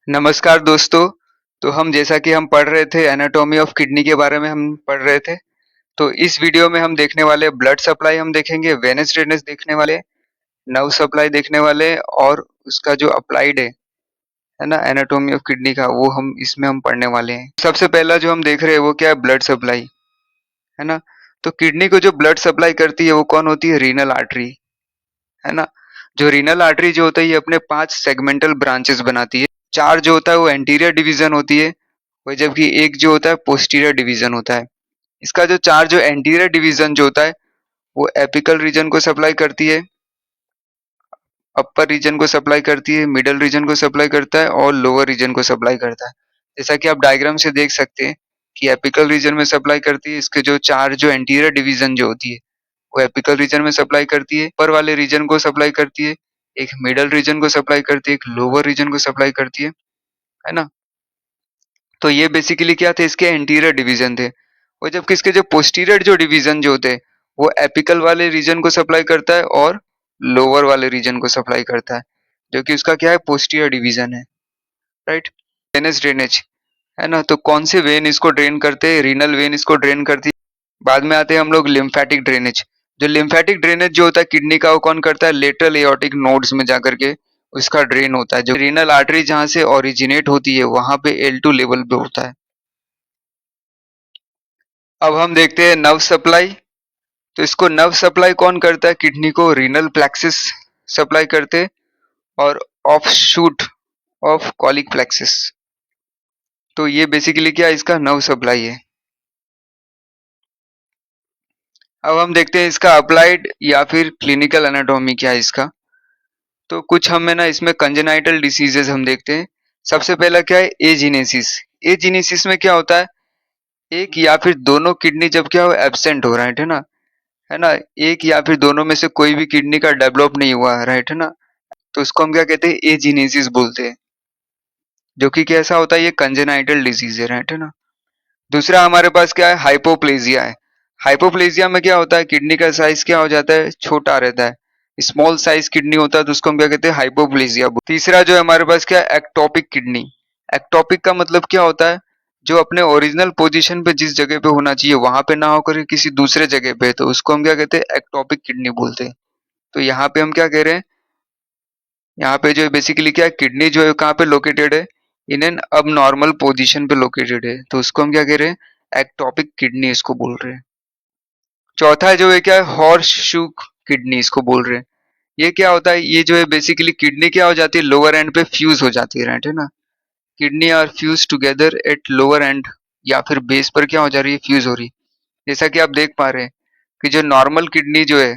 नमस्कार दोस्तों। तो हम जैसा कि हम पढ़ रहे थे एनाटॉमी ऑफ किडनी के बारे में हम पढ़ रहे थे। तो इस वीडियो में हम देखने वाले ब्लड सप्लाई हम देखेंगे, वेनस ड्रेनेज देखने वाले, नर्व सप्लाई देखने वाले और उसका जो अप्लाइड है ना एनाटॉमी ऑफ किडनी का वो हम इसमें हम पढ़ने वाले हैं। सबसे पहला जो हम देख रहे हैं वो क्या है? ब्लड सप्लाई, है ना? तो किडनी को जो ब्लड सप्लाई करती है वो कौन होती है? रीनल आर्टरी, है ना? जो रीनल आर्टरी जो होता है ये अपने 5 सेगमेंटल ब्रांचेस बनाती है। 4 जो होता है वो एंटीरियर डिवीजन होती है, वही जबकि एक जो होता है पोस्टीरियर डिवीजन होता है। इसका जो 4 जो एंटीरियर डिवीजन जो होता है वो एपिकल रीजन को सप्लाई करती है, अपर रीजन को सप्लाई करती है, मिडल रीजन को सप्लाई करता है और लोअर रीजन को सप्लाई करता है। जैसा कि आप डायग्राम से देख सकते हैं कि एपिकल रीजन में सप्लाई करती है, इसके जो 4 जो एंटीरियर डिवीजन जो होती है वो एपिकल रीजन में सप्लाई करती है, ऊपर वाले रीजन को सप्लाई करती है, एक मिडल रीजन को सप्लाई करती है, एक लोअर रीजन को सप्लाई करती है ना? तो ये बेसिकली क्या थे? इसके एंटीरियर डिवीजन थे। और जबकि इसके जो पोस्टीरियर जो डिवीजन जो होते हैं वो एपिकल वाले रीजन को सप्लाई करता है और लोअर वाले रीजन को सप्लाई करता है, जो कि उसका क्या है? पोस्टीरियर डिवीजन है, राइट? वेनस ड्रेनेज, है ना? तो कौन से वेन इसको ड्रेन करते हैं? रीनल वेन इसको ड्रेन करती है। बाद में आते हैं हम लोग लिम्फेटिक ड्रेनेज। जो लिम्फेटिक ड्रेनेज जो होता है किडनी का वो कौन करता है? लेटरल एओर्टिक नोड्स में जाकर के उसका ड्रेन होता है। जो रीनल आर्टरी जहाँ से ओरिजिनेट होती है वहां पे L2 लेवल पे होता है। अब हम देखते हैं नर्व सप्लाई। तो इसको नर्व सप्लाई कौन करता है? किडनी को रीनल प्लेक्सिस सप्लाई करते हैं और ऑफशूट ऑफ कॉलिक प्लेक्सिस। तो ये बेसिकली क्या है? इसका नर्व सप्लाई है। अब हम देखते हैं इसका अप्लाइड या फिर क्लिनिकल एनाटॉमी क्या है इसका। तो कुछ हमें ना इसमें कंजेनाइटल डिसीजेज हम देखते हैं। सबसे पहला क्या है? एजीनेसिस। एजीनेसिस में क्या होता है? एक या फिर दोनों किडनी जब क्या हो एब्सेंट हो, राइट है ना? है ना? एक या फिर दोनों में से कोई भी किडनी का डेवलप नहीं हुआ है, राइट है ना? तो उसको हम क्या कहते हैं? एजीनेसिस बोलते हैं, जो कि कैसा होता है? ये कंजेनाइटल डिजीज है, राइट है ना? दूसरा हमारे पास क्या है? हाइपोप्लेजिया है। हाइपोप्लेजिया में क्या होता है? किडनी का साइज क्या हो जाता है? छोटा रहता है, स्मॉल साइज किडनी होता है, तो उसको हम क्या कहते हैं? हाइपोप्लेजिया। तीसरा जो है हमारे पास क्या है? Ectopic kidney. एक्टोपिक का मतलब क्या होता है? जो अपने ओरिजिनल पोजीशन पे जिस जगह पे होना चाहिए वहां पे ना होकर के किसी दूसरे जगह पे, तो उसको हम क्या कहते हैं? एक्टोपिक किडनी बोलते हैं। तो यहाँ पे हम क्या कह रहे हैं? यहाँ पे जो है बेसिकली क्या है? किडनी जो है कहाँ पे लोकेटेड है? इन एन अब नॉर्मल पोजीशन पे लोकेटेड है, तो उसको हम क्या कह रहे हैं? एक्टोपिक किडनी इसको बोल रहे हैं। चौथा जो है क्या है? हॉर्स शू किडनी इसको बोल रहे हैं। ये क्या होता है? ये जो है बेसिकली किडनी क्या हो जाती है? लोअर एंड पे फ्यूज हो जाती है, राइट है ना? Kidney are fuse together at lower end, या फिर बेस पर क्या हो जा रही है? फ्यूज हो रही है। जैसा कि आप देख पा रहे हैं कि जो नॉर्मल किडनी जो है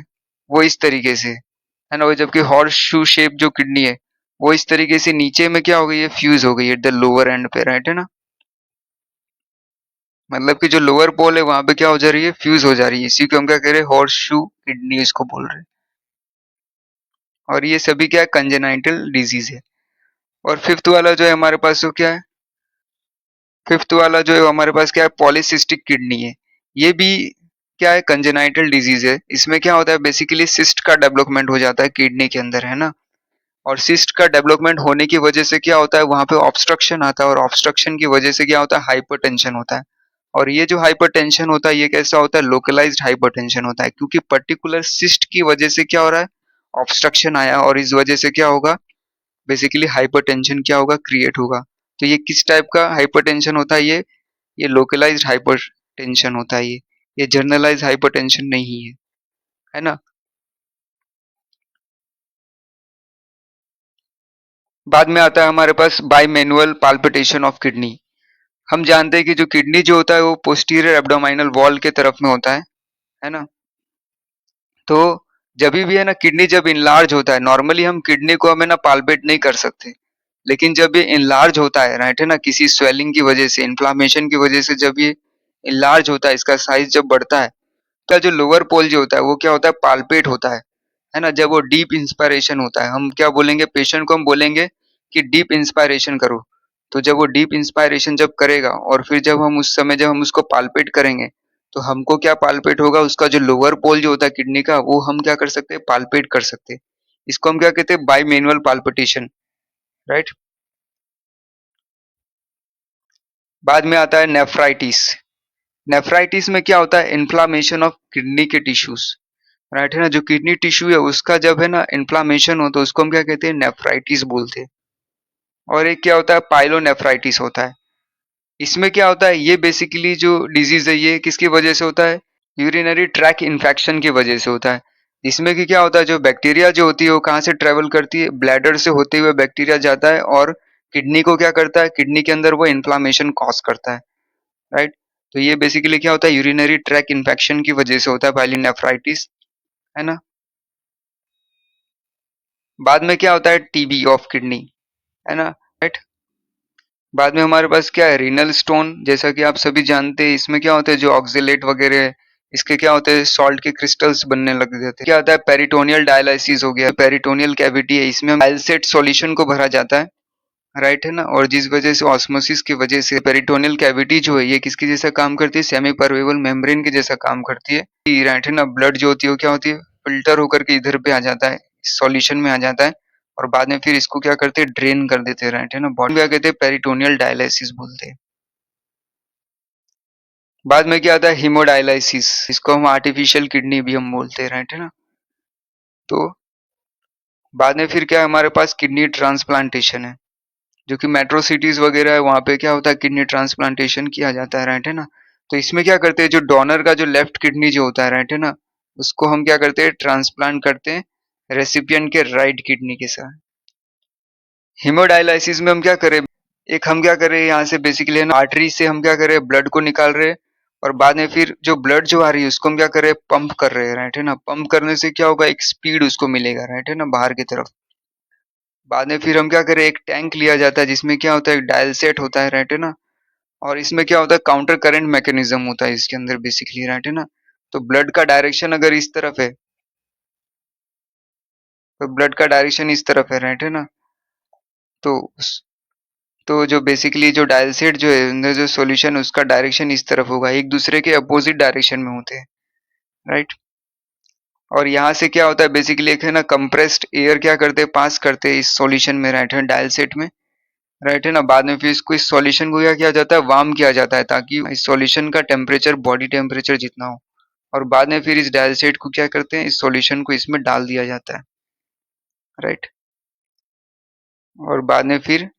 वो इस तरीके से है ना, वो जबकि हॉर्स शू शेप जो किडनी है वो इस तरीके से नीचे में क्या हो गई है? फ्यूज हो गई है एट द लोअर एंड पे, राइट है ना? मतलब कि जो लोअर पोल है वहां पे क्या हो जा रही है? फ्यूज हो जा रही है। इसी को हम क्या कह रहे हैं? हॉर्स शू किडनी इसको बोल रहे हैं। और ये सभी क्या है? कंजेनाइटल डिजीज है। और फिफ्थ वाला जो है हमारे पास वो क्या है? फिफ्थ वाला जो है हमारे पास क्या है? पॉलीसिस्टिक किडनी है। ये भी क्या है? कंजेनाइटल डिजीज है। इसमें क्या होता है? बेसिकली सिस्ट का डेवलपमेंट हो जाता है किडनी के अंदर, है ना? और सिस्ट का डेवलपमेंट होने की वजह से क्या होता है? वहां पे ऑब्स्ट्रक्शन आता है, और ऑब्स्ट्रक्शन की वजह से क्या होता है? हाइपरटेंशन होता है। और ये जो हाइपरटेंशन होता है ये कैसा होता है? लोकलाइज्ड हाइपरटेंशन होता है, क्योंकि पर्टिकुलर सिस्ट की वजह से क्या हो रहा है? ऑब्स्ट्रक्शन आया, और इस वजह से क्या होगा? बेसिकली हाइपरटेंशन क्या होगा? क्रिएट होगा। तो ये किस टाइप का हाइपरटेंशन होता है? ये लोकलाइज्ड हाइपरटेंशन होता है। ये जनरलाइज्ड हाइपरटेंशन नहीं है ना? बाद में आता है हमारे पास बाइमैनुअल पाल्पिटेशन ऑफ किडनी। हम जानते हैं कि जो किडनी जो होता है वो पोस्टीरियर एब्डोमिनल वॉल के तरफ में होता है ना? तो जब भी है ना किडनी जब इनलार्ज होता है, नॉर्मली हम किडनी को हमें ना पाल्पेट नहीं कर सकते, लेकिन जब ये इनलार्ज होता है, राइट है ना, किसी स्वेलिंग की वजह से, इन्फ्लामेशन की वजह से जब ये इनलार्ज होता है, इसका साइज जब बढ़ता है, तो जो लोअर पोल जो होता है वो क्या होता है? पाल्पेट होता है ना? जब वो डीप इंस्पायरेशन होता है, हम क्या बोलेंगे? पेशेंट को हम बोलेंगे कि डीप इंस्पायरेशन करो। तो जब वो डीप इंस्पायरेशन जब करेगा और फिर जब हम उस समय जब हम उसको पाल्पेट करेंगे, तो हमको क्या पाल्पेट होगा? उसका जो लोअर पोल जो होता है किडनी का वो हम क्या कर सकते हैं? पाल्पेट कर सकते हैं। इसको हम क्या कहते हैं? By manual palpitation, right? बाद में आता है नेफ्राइटिस। नेफ्राइटिस में क्या होता है, इन्फ्लामेशन ऑफ किडनी के टिश्यूज, राइट है ना, जो किडनी टिश्यू है उसका जब है ना इन्फ्लामेशन हो तो उसको हम क्या कहते हैं, नेफ्राइटिस बोलते हैं। और एक क्या होता है, पाइलोनेफ्राइटिस होता है। इसमें क्या होता है, ये बेसिकली जो डिजीज है ये किसकी वजह से होता है, यूरिनरी ट्रैक इन्फेक्शन की वजह से होता है। इसमें कि क्या होता है, जो बैक्टीरिया जो होती है वो कहाँ से ट्रेवल करती है, ब्लैडर से होते हुए बैक्टीरिया जाता है और किडनी को क्या करता है, किडनी के अंदर वो इन्फ्लामेशन कॉज करता है, राइट। तो ये बेसिकली क्या होता है, यूरिनरी ट्रैक इन्फेक्शन की वजह से होता है पाइलोनेफ्राइटिस, है ना। बाद में क्या होता है, टीबी ऑफ किडनी, है ना, राइट। बाद में हमारे पास क्या है, रीनल स्टोन, जैसा कि आप सभी जानते हैं इसमें क्या होता है, जो ऑक्जेलेट वगैरह है इसके क्या होते हैं, सॉल्ट के क्रिस्टल्स बनने लग जाते हैं। क्या होता है, पेरिटोनियल डायलिसिस हो गया, पेरिटोनियल कैविटी है इसमें डाइलसेट सॉल्यूशन को भरा जाता है, राइट है ना। और जिस वजह से ऑस्मोसिस की वजह से पेरिटोनियल कैविटी जो है ये किसकी जैसा काम करती है, सेमी परवेबल मेम्ब्रेन के जैसा काम करती है, राइट है ना। ब्लड जो होती है वो क्या होती है, फिल्टर होकर के इधर पे आ जाता है, सॉल्यूशन में आ जाता है और बाद में फिर इसको क्या करते हैं, ड्रेन कर देते हैं, राइट है ना। बॉडी क्या कहते हैं, पेरिटोनियल डायलिसिस बोलते हैं। बाद में क्या आता है, हीमोडायलिसिस, इसको हम आर्टिफिशियल किडनी भी हम बोलते हैं, राइट है ना। तो बाद में फिर क्या है, हमारे पास किडनी ट्रांसप्लांटेशन है, जो कि मेट्रो सिटीज वगैरह है वहाँ पे क्या होता है, किडनी ट्रांसप्लांटेशन किया जाता है, राइट है ना। तो इसमें क्या करते हैं, जो डोनर का जो लेफ्ट किडनी जो होता है, राइट है ना, उसको हम क्या करते हैं, ट्रांसप्लांट करते हैं रेसिपिएंट के राइट किडनी के साथ। हीमोडायलिसिस में हम क्या करें, एक हम क्या करें यहाँ से बेसिकली है ना, आर्टरी से हम क्या करें, ब्लड को निकाल रहे हैं और बाद में फिर जो ब्लड जो आ रही है उसको हम क्या करें, पंप कर रहे हैं, राइट है ना। पंप करने से क्या होगा, एक स्पीड उसको मिलेगा, राइट है ना, बाहर की तरफ। बाद में फिर हम क्या करें, एक टैंक लिया जाता है जिसमें क्या होता है, एक डायल सेट होता है, राइट है ना। और इसमें क्या होता है, काउंटर करंट मैकेनिज्म होता है इसके अंदर बेसिकली, राइट है ना। तो ब्लड का डायरेक्शन अगर इस तरफ है तो ब्लड का डायरेक्शन इस तरफ है, राइट है ना। तो तो जो बेसिकली जो डायल सेट जो है अंदर जो सॉल्यूशन उसका डायरेक्शन इस तरफ होगा, एक दूसरे के अपोजिट डायरेक्शन में होते हैं, राइट। और यहाँ से क्या होता है बेसिकली, एक है ना कंप्रेस्ड एयर क्या करते हैं, पास करते हैं इस सॉल्यूशन में, राइट है, डायल सेट में, राइट है ना। बाद में फिर इसको इस सॉल्यूशन को क्या किया जाता है, वार्म किया जाता है ताकि इस सॉल्यूशन का टेम्परेचर बॉडी टेम्परेचर जितना हो। और बाद में फिर इस डायल सेट को क्या करते हैं, इस सॉल्यूशन को इसमें डाल दिया जाता है, राइट। और बाद में फिर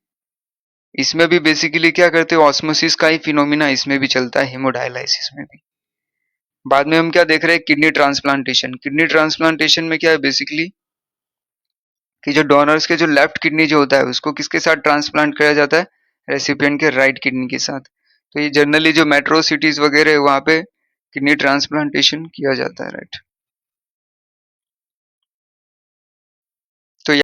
इसमें भी बेसिकली क्या करते हैं, ऑस्मोसिस का ही फिनोमिना इसमें भी चलता है, हेमोडायलाइसिस में भी। बाद में हम क्या देख रहे हैं, किडनी ट्रांसप्लांटेशन। किडनी ट्रांसप्लांटेशन में क्या है बेसिकली, कि जो डोनर्स के जो लेफ्ट किडनी जो होता है उसको किसके साथ ट्रांसप्लांट किया जाता है, रेसिपिएंट के राइट किडनी के साथ। तो ये जनरली जो मेट्रो सिटीज वगैरह है वहाँ पे किडनी ट्रांसप्लांटेशन किया जाता है, राइट।